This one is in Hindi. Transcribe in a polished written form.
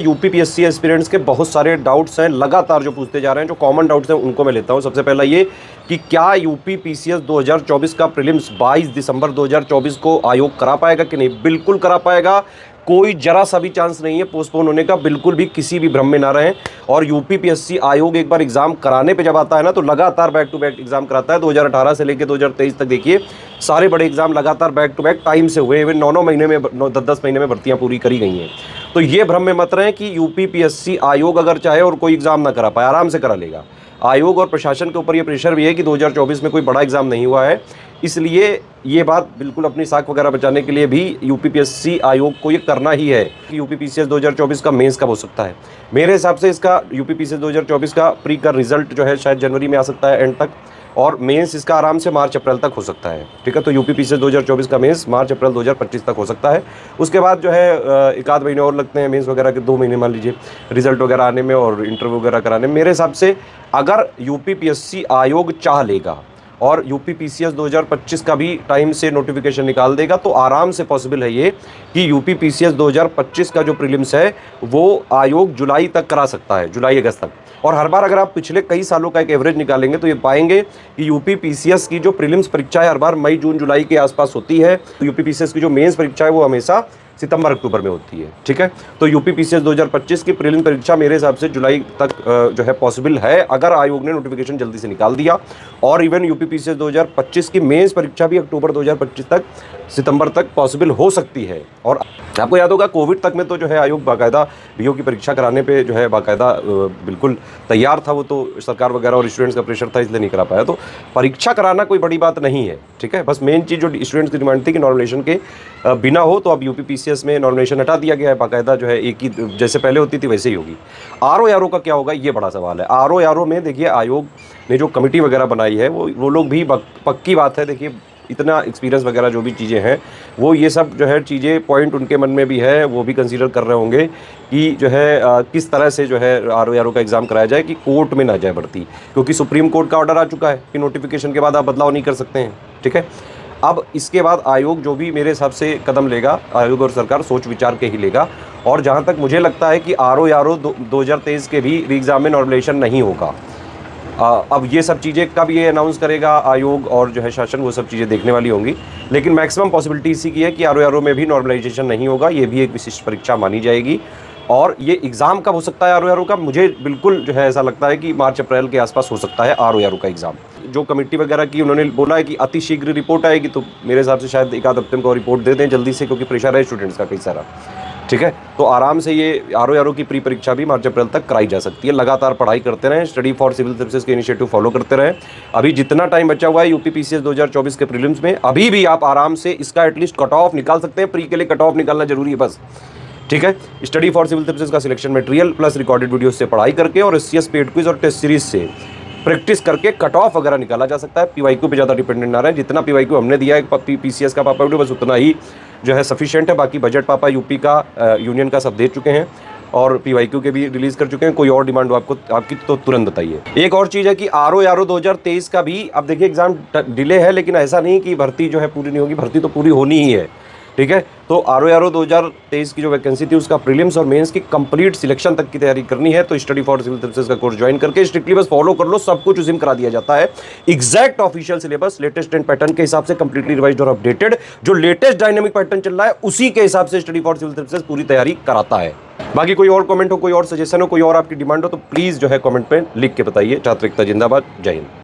यूपीपीएससी एस्पिरेंट्स के बहुत सारे डाउट्स हैं लगातार जो पूछते जा रहे हैं। जो कॉमन डाउट्स हैं उनको मैं लेता हूं। सबसे पहला ये कि क्या यूपीपीसीएस 2024 का प्रीलिम्स 22 दिसंबर 2024 को आयोग करा पाएगा कि नहीं? बिल्कुल करा पाएगा। कोई जरा सा भी चांस नहीं है पोस्टपोन होने का, बिल्कुल भी किसी भी भ्रम में ना रहें। और यूपीपीएससी आयोग एक बार एग्जाम कराने पे जब आता है ना तो लगातार बैक टू बैक एग्जाम कराता है। 2018 से लेकर 2023 तक देखिए सारे बड़े एग्जाम लगातार बैक टू बैक टाइम से हुए। 9 महीने में 10 महीने में भर्तियां पूरी करी गई हैं। तो ये भ्रम में मत रहें कि यूपीपीएससी आयोग अगर चाहे और कोई एग्जाम ना करा पाए, आराम से करा लेगा। आयोग और प्रशासन के ऊपर ये प्रेशर भी है कि 2024 में कोई बड़ा एग्जाम नहीं हुआ है, इसलिए ये बात बिल्कुल अपनी साख वगैरह बचाने के लिए भी यूपीपीएससी आयोग को ये करना ही है कि यूपीपीसीएस 2024 का मेंस कब हो सकता है। मेरे हिसाब से इसका यूपीपीसीएस 2024 का प्री का रिजल्ट जो है शायद जनवरी में आ सकता है एंड तक, और मेंस इसका आराम से मार्च अप्रैल तक हो सकता है। ठीक है, तो यूपीपीसीएस 2024 का मेंस मार्च अप्रैल 2025 तक हो सकता है। उसके बाद जो है एक आध महीने और लगते हैं मेंस वगैरह के, 2 महीने मान लीजिए रिजल्ट वगैरह आने में और इंटरव्यू वगैरह कराने में। मेरे हिसाब से अगर यूपीपीएससी आयोग चाह लेगा और यूपीपीसीएस 2025 का भी टाइम से नोटिफिकेशन निकाल देगा तो आराम से पॉसिबल है ये कि यूपीपीसीएस 2025 का जो प्रीलिम्स है वो आयोग जुलाई तक करा सकता है, जुलाई अगस्त तक। और हर बार अगर आप पिछले कई सालों का एक एवरेज निकालेंगे तो ये पाएंगे कि यूपीपीसीएस की जो प्रीलिम्स परीक्षा है हर बार मई जून जुलाई के आसपास होती है। तो यूपीपीसीएस की जो मेंस परीक्षा है वो हमेशा सितंबर अक्टूबर में होती है। ठीक है, तो यूपीपीसीएस 2025 की प्रीलिम परीक्षा मेरे हिसाब से जुलाई तक जो है पॉसिबल है अगर आयोग ने नोटिफिकेशन जल्दी से निकाल दिया। और इवन यूपीपीसीएस 2025 की मेंस परीक्षा भी अक्टूबर 2025 तक सितंबर तक पॉसिबल हो सकती है। और आपको याद होगा कोविड तक में तो जो है आयोग बाकायदा बीओ की परीक्षा कराने पे जो है बाकायदा बिल्कुल तैयार था। वो तो सरकार वगैरह और स्टूडेंट्स का प्रेशर था इसलिए नहीं करा पाया। तो परीक्षा कराना कोई बड़ी बात नहीं है। ठीक है, बस मेन चीज़ जो स्टूडेंट्स की डिमांड थी कि नॉमिनेशन के बिना हो, तो अब यूपीपीसीएस में नॉमिनेशन हटा दिया गया है। बाकायदा जो है एक ही जैसे पहले होती थी वैसे ही होगी। आरओ का क्या होगा ये बड़ा सवाल है। आरओ में देखिए आयोग ने जो कमेटी वगैरह बनाई है वो लोग भी पक्की बात है, देखिए इतना एक्सपीरियंस वगैरह जो भी चीज़ें हैं वो ये सब जो है चीज़ें पॉइंट उनके मन में भी है, वो भी कंसीडर कर रहे होंगे कि जो है किस तरह से जो है आरओ का एग्ज़ाम कराया जाए कि कोर्ट में ना जाए भर्ती, क्योंकि सुप्रीम कोर्ट का ऑर्डर आ चुका है कि नोटिफिकेशन के बाद आप बदलाव नहीं कर सकते हैं। ठीक है, अब इसके बाद आयोग जो भी मेरे हिसाब से कदम लेगा, आयोग और सरकार सोच विचार के ही लेगा। और जहाँ तक मुझे लगता है कि आरओ 2023 के भी री एग्ज़ाम में नॉमिनेशन नहीं होगा। अब ये सब चीज़ें कब ये अनाउंस करेगा आयोग और जो है शासन, वो सब चीज़ें देखने वाली होंगी। लेकिन मैक्सिमम पॉसिबिलिटी इसी की है कि आरओ में भी नॉर्मलाइजेशन नहीं होगा, ये भी एक विशिष्ट परीक्षा मानी जाएगी। और ये एग्ज़ाम कब हो सकता है आरओ का? मुझे बिल्कुल जो है ऐसा लगता है कि मार्च अप्रैल के आसपास हो सकता है आरओ का एग्ज़ाम। जो कमेटी वगैरह की उन्होंने बोला है कि अति शीघ्र रिपोर्ट आएगी, तो मेरे हिसाब से शायद एक आध हफ्ते में रिपोर्ट दे दें जल्दी से, क्योंकि प्रेशर है स्टूडेंट्स का कई सारा। ठीक है, तो आराम से ये आरओ की प्री परीक्षा भी मार्च अप्रैल तक कराई जा सकती है। लगातार पढ़ाई करते रहें, स्टडी फॉर सिविल सर्विसेज के इनिशिएटिव फॉलो करते रहें। अभी जितना टाइम बचा हुआ है यूपीपीसीएस 2024 के प्रीलिम्स में, अभी भी आप आराम से इसका एटलीस्ट कट ऑफ निकाल सकते हैं। प्री के लिए कट ऑफ निकालना जरूरी है बस। ठीक है, स्टडी फॉर सिविल सर्विसेज का selection material plus recorded video से पढ़ाई करके और एससीएस पेड क्विज और टेस्ट सीरीज से प्रैक्टिस करके कट ऑफ वगैरह निकाला जा सकता है। पीवाईक्यू पे ज़्यादा डिपेंडेंट ना रहे। जितना पीवाईक्यू हमने दिया है पीसीएस का पापा वीडियो, बस उतना ही जो है सफिशिएंट है। बाकी बजट पापा यूपी का यूनियन का सब दे चुके हैं और पीवाईक्यू के भी रिलीज़ कर चुके हैं। कोई और डिमांड हो आपकी तो तुरंत बताइए। एक और चीज़ है कि आरओ 2023 का भी अब देखिए एग्ज़ाम डिले है, लेकिन ऐसा नहीं कि भर्ती जो है पूरी नहीं होगी, भर्ती तो पूरी होनी ही है। ठीक है, तो आरओ 2023 की जो वैकेंसी थी उसका प्रीलिम्स और मेंस की कंप्लीट सिलेक्शन तक की तैयारी करनी है। तो स्टडी फॉर सिविल सर्विसेज का कोर्स ज्वाइन करके स्ट्रिक्टली बस फॉलो कर लो, सब कुछ उसी में करा दिया जाता है। Exact official syllabus latest and pattern के हिसाब से कंप्लीटली रिवाइज्ड और अपडेटेड, जो लेटेस्ट डायनेमिक पैटर्न चल रहा है उसी के हिसाब से स्टडी फॉर सिविल सर्विसेज पूरी तैयारी कराता है। बाकी कोई और कमेंट हो, कोई और सजेशन हो, कोई और आपकी डिमांड हो तो प्लीज जो है कमेंट पे लिख के बताइए। छात्र एकता जिंदाबाद। जय हिंद।